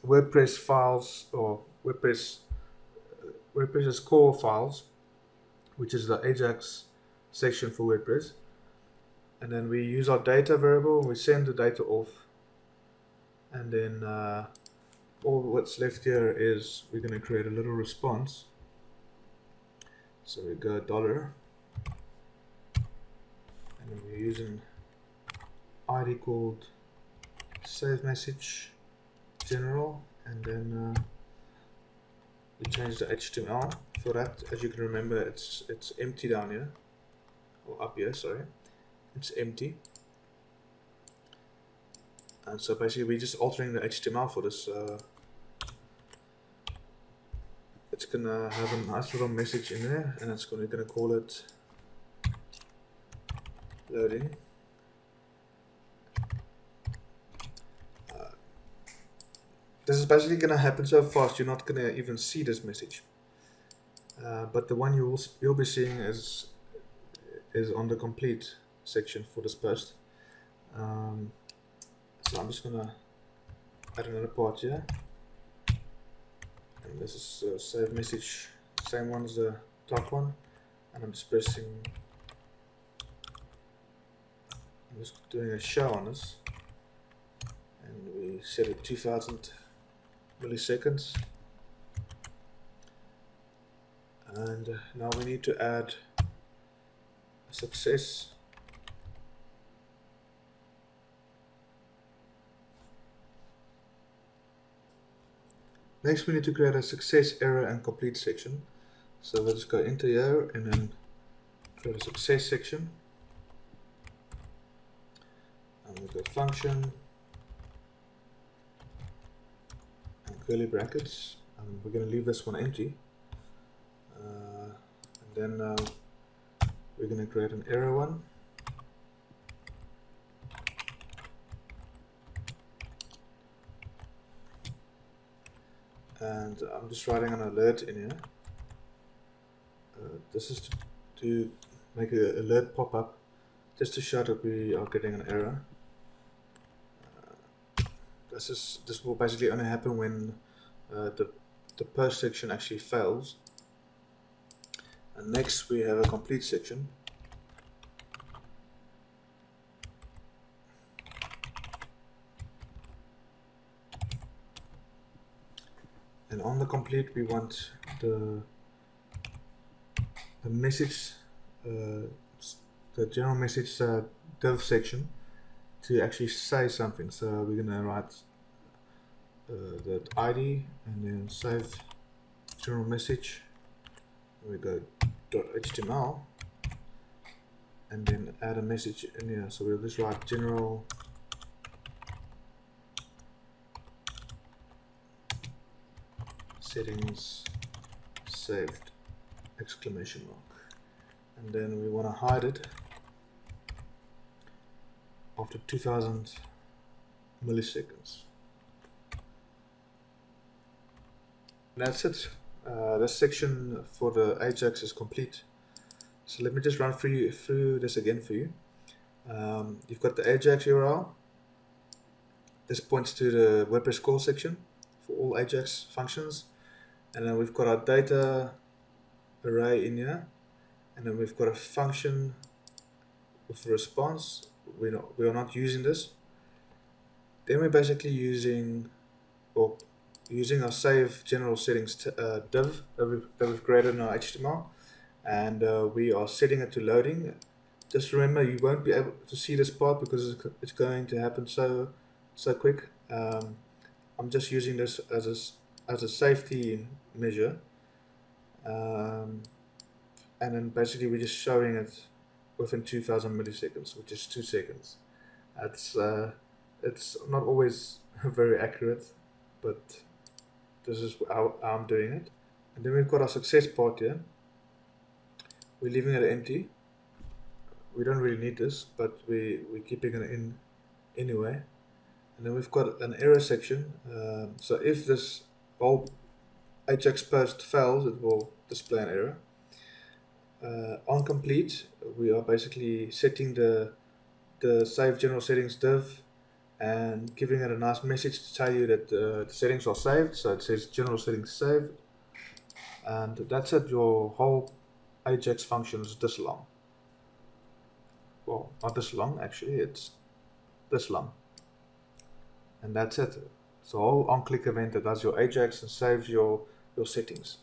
WordPress files, or WordPress's core files, which is the Ajax section for WordPress. And then we use our data variable, we send the data off, and then all what's left here is we're going to create a little response. So we go $, and then we're using ID called save message general, and then we change the HTML for that. As you can remember, it's empty down here, or up here, sorry, it's empty. And so basically we're just altering the HTML for this. It's gonna have a nice little message in there, and it's gonna call it loading. This is basically gonna happen so fast you're not gonna even see this message. But the one you'll be seeing is on the complete section for this post. So I'm just gonna add another part here, and this is save message, same one as the top one, and I'm just doing a show on this, and we set it 2000 milliseconds. And now we need to add a success. Next we need to create a success, error and complete section. So we'll just go into here and then create a success section. And we'll go function and curly brackets. And we're going to leave this one empty. And then we're going to create an error one. And I'm just writing an alert in here. This is to make an alert pop up, just to show that we are getting an error. This will basically only happen when the post section actually fails. And next we have a complete section. And on the complete we want the message, the general message div section to actually say something. So we're going to write that ID and then save general message. We go .html and then add a message in here. So we'll just write general settings saved exclamation mark, and then we want to hide it after 2000 milliseconds. And that's it. This section for the Ajax is complete. So let me just run through this again for you. You've got the Ajax URL. This points to the WordPress core section for all Ajax functions. And then we've got our data array in here. And then we've got a function with a response. We are not using this. Then we're basically using our save general settings div that we've created in our HTML, and we are setting it to loading. Just remember, you won't be able to see this part because it's going to happen so quick. I'm just using this as a safety measure, and then basically we're just showing it within 2000 milliseconds, which is 2 seconds. It's not always very accurate, but this is how I'm doing it. And then we've got our success part here. We're leaving it empty. We don't really need this, but we're keeping it in anyway. And then we've got an error section. So if this whole Ajax post fails, it will display an error. On complete, we are basically setting the save general settings div and giving it a nice message to tell you that the settings are saved. So it says general settings saved, and that's it. Your whole Ajax function is this long. Well, not this long actually, it's this long, and that's it. It's a whole on-click event that does your Ajax and saves your settings.